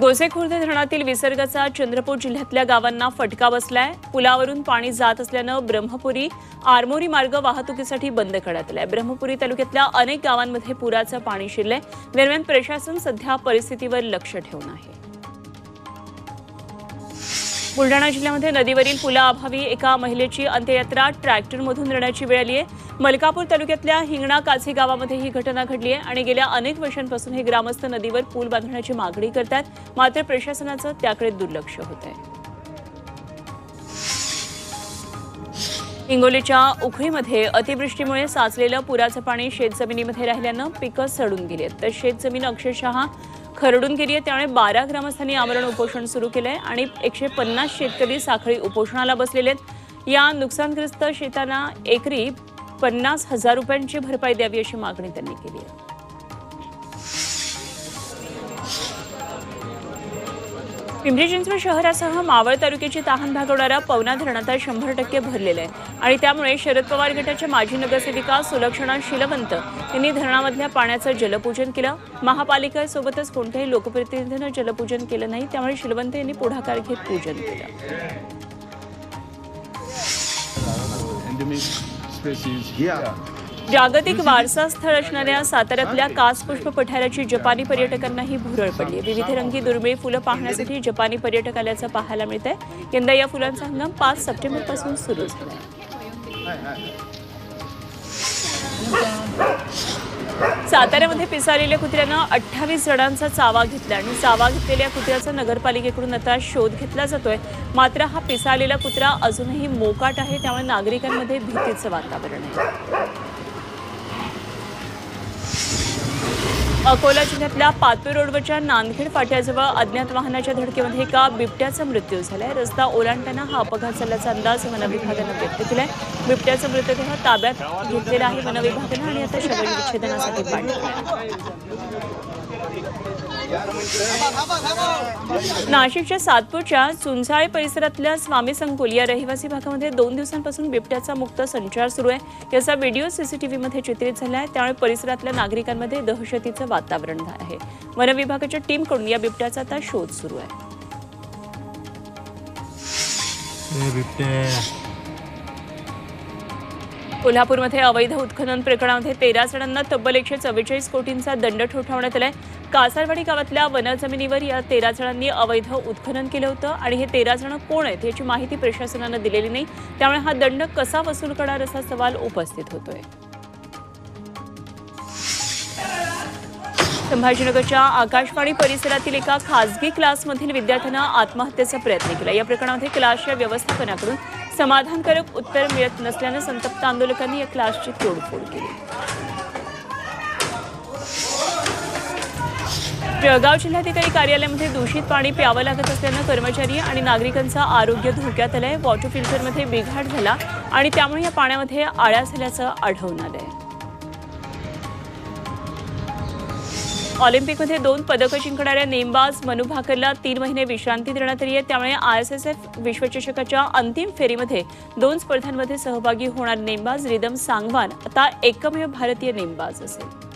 गोसेखुर्द धरणातील विसर्गाचा चंद्रपूर जिल्ह्यातल्या गावांना फटका बसलाय। पुलावरून पाणी जात असल्यानं ब्रह्मपुरी आरमोरी मार्ग वाहतुकीसाठी बंद करण्यात आलाय। ब्रह्मपुरी तालुक्यातल्या अनेक गावांमध्ये पुराचं पाणी शिरलंय। दरम्यान प्रशासन सध्या परिस्थितीवर लक्ष ठेवून आहे। बुलढाणा जिल्ह्यामध्ये नदीवरील पुलाअभावी एका महिलेची अंत्ययात्रा ट्रॅक्टरमधून नेण्याची वेळ आली आहे। मलकापूर तालुक्यातल्या हिंगणा काझी गावामध्ये ही घटना घडली आहे आणि गेल्या अनेक वर्षांपासून हे ग्रामस्थ नदीवर पूल बांधण्याची मागणी करतात, मात्र प्रशासनाचं त्याकडे दुर्लक्ष होत आहे। हिंगोलीच्या उखळीमध्ये अतिवृष्टीमुळे साचलेलं पुराचं पाणी शेतजमिनीमध्ये राहिल्यानं पिकं सडून गेली आहेत, तर शेतजमीन अक्षरशः खरडून गेली आहे। त्यामुळे 12 ग्रामस्थांनी आमरण उपोषण सुरू केलंय आणि 150 शेतकरी साखळी उपोषणाला बसलेले आहेत। या नुकसानग्रस्त शेतांना एकरी 50,000 रुपयांची भरपाई द्यावी अशी मागणी त्यांनी केली आहे। पिंपरी चिंचवड शहरासह मावळ तालुक्याची तहान भागवणारा पवना धरण आता 100% भरलेलं आहे आणि त्यामुळे शरद पवार गटाच्या माजी नगरसेविका सुलक्षणा शीलवंत यांनी धरणामधल्या पाण्याचं जलपूजन केलं। महापालिकेसोबतच कोणत्याही लोकप्रतिनिधीनं जलपूजन केलं नाही, त्यामुळे शीलवंत यांनी पुढाकार घेत पूजन केलं। जागतिक वारसा स्थळ असणाऱ्या साताऱ्यातल्या कास पुष्प पठाराची जपानी पर्यटकांनाही भुरळ पडली आहे। विविध रंगी दुर्मिळ फुलं पाहण्यासाठी जपानी पर्यटक आल्याचं पाहायला मिळत आहे। यंदा या फुलांचा हंगाम 5 सप्टेंबरपासून सुरू झाला आहे। साताऱ्यामध्ये पिसाळलेल्या कुत्र्यानं 28 जणांचा चावा घेतला आणि चावा घेतलेल्या कुत्र्याचा नगरपालिकेकडून आता शोध घेतला जातोय। मात्र हा पिसाळलेला कुत्रा अजूनही मोकाट आहे, त्यामुळे नागरिकांमध्ये भीतीचं वातावरण आहे। अकोला जिल्ह्यातल्या पातूर रोडवरच्या नांदखेड फाट्याजवळ अज्ञात वाहनाच्या धडकेमध्ये एका बिबट्याचा मृत्यू झालाय। रस्ता ओलांडताना हा अपघात झाल्याचा अंदाज वनविभागानं व्यक्त केलाय। बिबट्याचा मृतदेह ताब्यात घेतलेला आहे वनविभागानं आणि आता शवविच्छेदनासाठी पाठवलाय। नाशिकच्या सातपूरच्या चुंचाळे परिसरातल्या स्वामी संकुल या रहिवासी भागामध्ये 2 दिवसांपासून बिबट्याचा मुक्त संचार सुरू आहे। याचा व्हिडिओ सीसीटीव्हीमध्ये चित्रित झाला आहे, त्यामुळे परिसरातल्या नागरिकांमध्ये दहशतीचं वातावरण आहे। वनविभागाच्या टीमकडून या बिबट्याचा आता शोध सुरू आहे। कोल्हापूरमध्ये अवैध उत्खनन प्रकरणामध्ये 13 जणांना तब्बल 144 कोटींचा दंड ठोठावण्यात आलाय। कासारवाडी गावातल्या वनजमिनीवर या 13 जणांनी अवैध उत्खनन केलं होतं आणि हे 13 जण कोण आहेत याची माहिती प्रशासनानं दिलेली नाही, त्यामुळे हा दंड कसा वसूल करणार असा सवाल उपस्थित होतोय। संभाजीनगरच्या आकाशवाणी परिसरातील एका खासगी क्लासमधील विद्यार्थ्यानं आत्महत्येचा प्रयत्न केला। या प्रकरणामध्ये क्लासच्या व्यवस्थापनाकडून समाधानकारक उत्तर मिळत नसल्यानं संतप्त आंदोलकांनी या क्लासची तोडफोड केली। जळगाव जिल्हाधिकारी कार्यालयामध्ये दूषित पाणी प्यावं लागत असल्यानं कर्मचारी आणि नागरिकांचं आरोग्य धोक्यात आलंय। वॉटर फिल्टरमध्ये बिघाड झाला आणि त्यामुळे या पाण्यामध्ये आळ्या झाल्याचं आढळून आलंय। ऑलिम्पिकमध्ये 2 पदकं जिंकणाऱ्या नेमबाज मनू भाकरला 3 महिने विश्रांती देण्यात आली आहे, त्यामुळे ISSF विश्वचषकाच्या अंतिम फेरीमध्ये 2 स्पर्धांमध्ये सहभागी होणारा नेमबाज रिदम सांगवान आता एकमेव भारतीय नेमबाज असेल।